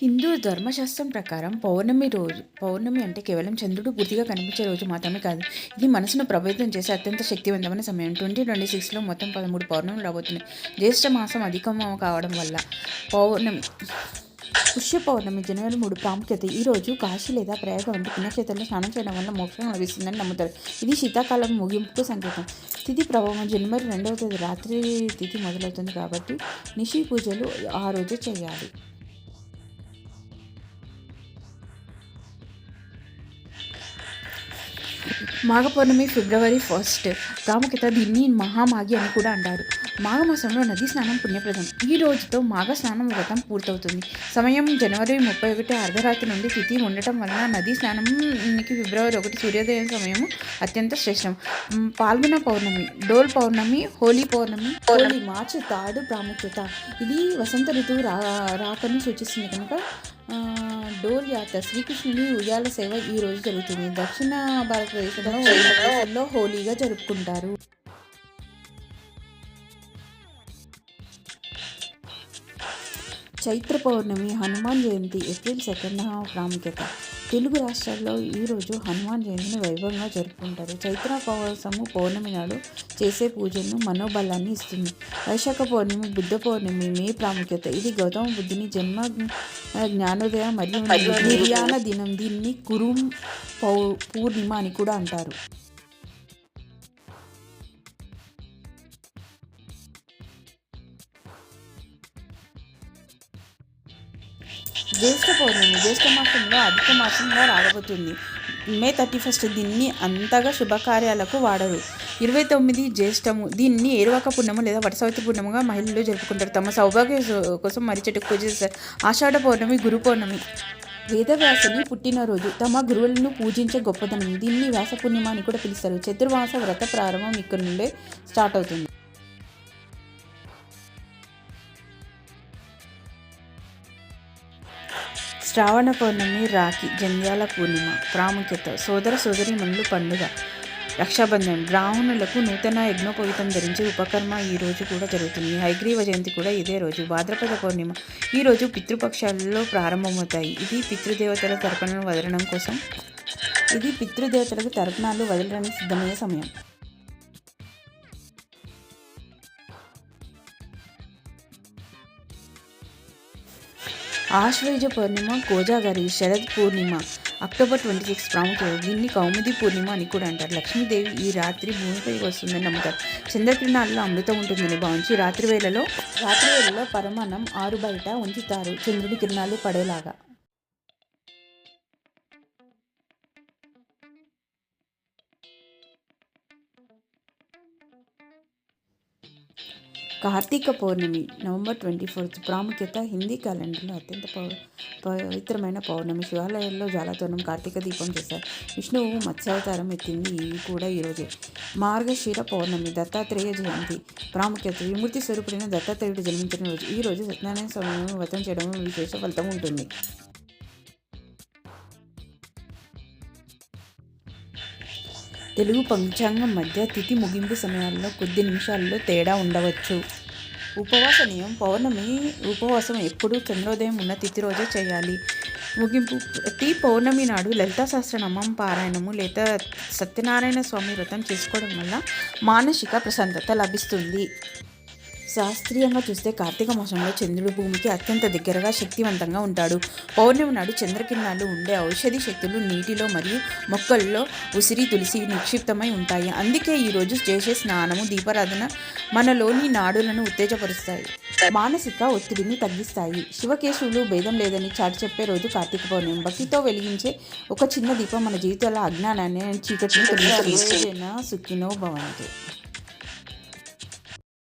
హిందూ ధర్మశాస్త్రం ప్రకారం పౌర్ణమి అంటే కేవలం చంద్రుడు పూర్తిగా కనిపించే రోజు మాత్రమే కాదు. ఇది మనసును ప్రభావితం చేసే అత్యంత శక్తివంతమైన సమయం. 2026లో మొత్తం 13 పౌర్ణములు రాబోతున్నాయి. జ్యేష్ఠ మాసం అధికం కావడం వల్ల పౌర్ణమి పుష్య పౌర్ణమి జనవరి 3 ప్రాముఖ్యత. ఈ రోజు కాశీ లేదా ప్రయాగ వంటి పుణ్యక్షేత్రంలో స్నానం చేయడం వల్ల మోక్షం లభిస్తుందని నమ్ముతారు. ఇది శీతాకాలం ముగింపుకు సంకేతం. తిథి ప్రభావం జనవరి 2వ తేదీ రాత్రి తిథి మొదలవుతుంది కాబట్టి నిషి పూజలు ఆ రోజు చేయాలి. మాఘ పౌర్ణమి ఫిబ్రవరి 1 ప్రాముఖ్యత. దీన్ని మహామాఘి అని కూడా అంటారు. మాఘమాసంలో నదీ స్నానం పుణ్యప్రదం. ఈ రోజుతో మాఘ స్నానం వ్రతం పూర్తవుతుంది. సమయం జనవరి 31 అర్ధరాత్రి నుండి తిథి ఉండటం వలన నదీ స్నానంకి ఫిబ్రవరి 1 సూర్యోదయం సమయము అత్యంత శ్రేష్టం. పాల్గొన పౌర్ణమి, డోల్ పౌర్ణమి, హోలీ పౌర్ణమి, మార్చి 3 ప్రాముఖ్యత. ఇది వసంత ఋతువు రాకని సూచిస్తుంది కనుక డోల్ యాత్ర శ్రీకృష్ణుని ఉయ్యాల సేవ ఈ రోజు జరుగుతుంది. దక్షిణ భారతదేశంలో హోలీగా జరుపుకుంటారు. చైత్ర పౌర్ణమి, హనుమాన్ జయంతి ఏప్రిల్ 2 ప్రాముఖ్యత. తెలుగు రాష్ట్రాల్లో ఈరోజు హనుమాన్ జయంతిని వైభవంగా జరుపుకుంటారు. చైత్ర పౌర్ణమి నాడు చేసే పూజలను మనోబలాన్ని ఇస్తుంది. వైశాఖ పౌర్ణమి, బుద్ధ పౌర్ణమి మే ప్రాముఖ్యత. ఇది గౌతమ బుద్ధుని జన్మ, జ్ఞానోదయ మరియు నిర్యాణ దినం. దీన్ని కురుం పూర్ణిమ అని కూడా అంటారు. జ్యేష్ఠ పౌర్ణమి జ్యేష్ఠ మాసంలో అధిక మాసంగా రాబోతుంది. మే 31 దీన్ని అంతగా శుభకార్యాలకు వాడరు. 29 జ్యేష్టము. దీన్ని ఏరువాక పుణ్యము లేదా వటసావిత్రి పుణ్యముగా మహిళలు జరుపుకుంటారు. తమ సౌభాగ్య కోసం మర్రి చెట్టుకు పూజ చేస్తారు. ఆషాఢ పౌర్ణమి గురు పౌర్ణమి. వేదవ్యాసుని పుట్టినరోజు. తమ గురువులను పూజించే గొప్పదనం. దీన్ని వ్యాస పూర్ణిమ అని కూడా పిలుస్తారు. చతుర్మాస వ్రత ప్రారంభం ఇక్కడ నుండే స్టార్ట్ అవుతుంది. శ్రావణ పౌర్ణమి, రాఖీ, జంధ్యాల పూర్ణిమ ప్రాముఖ్యత. సోదర సోదరీమణుల పండుగ. రక్షాబంధన్. బ్రాహ్మణులకు నూతన యజ్ఞోపవీతం ధరించి ఉపకర్మ ఈ రోజు కూడా జరుగుతుంది. హైగ్రీవ జయంతి కూడా ఇదే రోజు. భాద్రపద పౌర్ణిమ. ఈ రోజు పితృపక్షాలలో ప్రారంభమవుతాయి. ఇది పితృదేవతల తర్పణాలు వదలడానికి సిద్ధమయ్యే సమయం. ఆశ్వయుజ పౌర్ణిమ, కోజాగరి. శరద్ పూర్ణిమ అక్టోబర్ 26 ప్రాముఖ్యత. దీన్ని కౌముది పూర్ణిమ అని కూడా అంటారు. లక్ష్మీదేవి ఈ రాత్రి భూమిపైకి వస్తుందని నమ్ముతారు. చంద్రకిరణాల్లో అమృతం ఉంటుందని భావించి రాత్రి వేళలో పరమాన్నం ఆరు బయట ఉంచుతారు, చంద్రుడి కిరణాలు పడేలాగా. కార్తీక పౌర్ణమి నవంబర్ 24 ప్రాముఖ్యత. హిందీ క్యాలెండర్లో అత్యంత పవిత్రమైన పౌర్ణమి. శివాలయాల్లో జ్వాలాతోరణం, కార్తీక దీపం చేస్తారు. విష్ణువు మత్స్యావతారం ఎత్తింది కూడా ఈరోజే. మార్గశిర పౌర్ణమి. దత్తాత్రేయ జయంతి ప్రాముఖ్యత. విముక్తి స్వరూపుడైన దత్తాత్రేయుడు జన్మించిన రోజు. ఈ రోజు సత్యనారాయణ స్వామి వ్రతం చేయడం విశేష ఫలితం ఉంటుంది. తెలుగు పంచాంగం మధ్య తిథి ముగింపు సమయాల్లో కొద్ది నిమిషాల్లో తేడా ఉండవచ్చు. ఉపవాస నియమం. పౌర్ణమి ఉపవాసం ఎప్పుడూ చంద్రోదయం ఉన్న తిథి రోజే చేయాలి. ముగింపు. ప్రతి పౌర్ణమి నాడు లలితా సహస్రనామం పారాయణము లేదా సత్యనారాయణ స్వామి వ్రతం చేసుకోవడం వల్ల మానసిక ప్రశాంతత లభిస్తుంది. శాస్త్రీయంగా చూస్తే కార్తీక మాసంలో చంద్రుడు భూమికి అత్యంత దగ్గరగా శక్తివంతంగా ఉంటాడు. పౌర్ణమి నాడు చంద్రకిరణాలు ఉండే ఔషధి శక్తులు నీటిలో మరియు మొక్కల్లో ఉసిరి, తులసి నిక్షిప్తమై ఉంటాయి. అందుకే ఈరోజు చేసే స్నానము, దీపారాధన మనలోని నాడులను ఉత్తేజపరుస్తాయి, మానసిక ఒత్తిడిని తగ్గిస్తాయి. శివకేశవులు భేదం లేదని చాటి చెప్పే రోజు కార్తీక పౌర్ణమి. భక్తితో వెలిగించే ఒక చిన్న దీపం మన జీవితంలో అజ్ఞానాన్ని, చీకటిని తొలగిస్తుంది. సుఖినో భవంతు.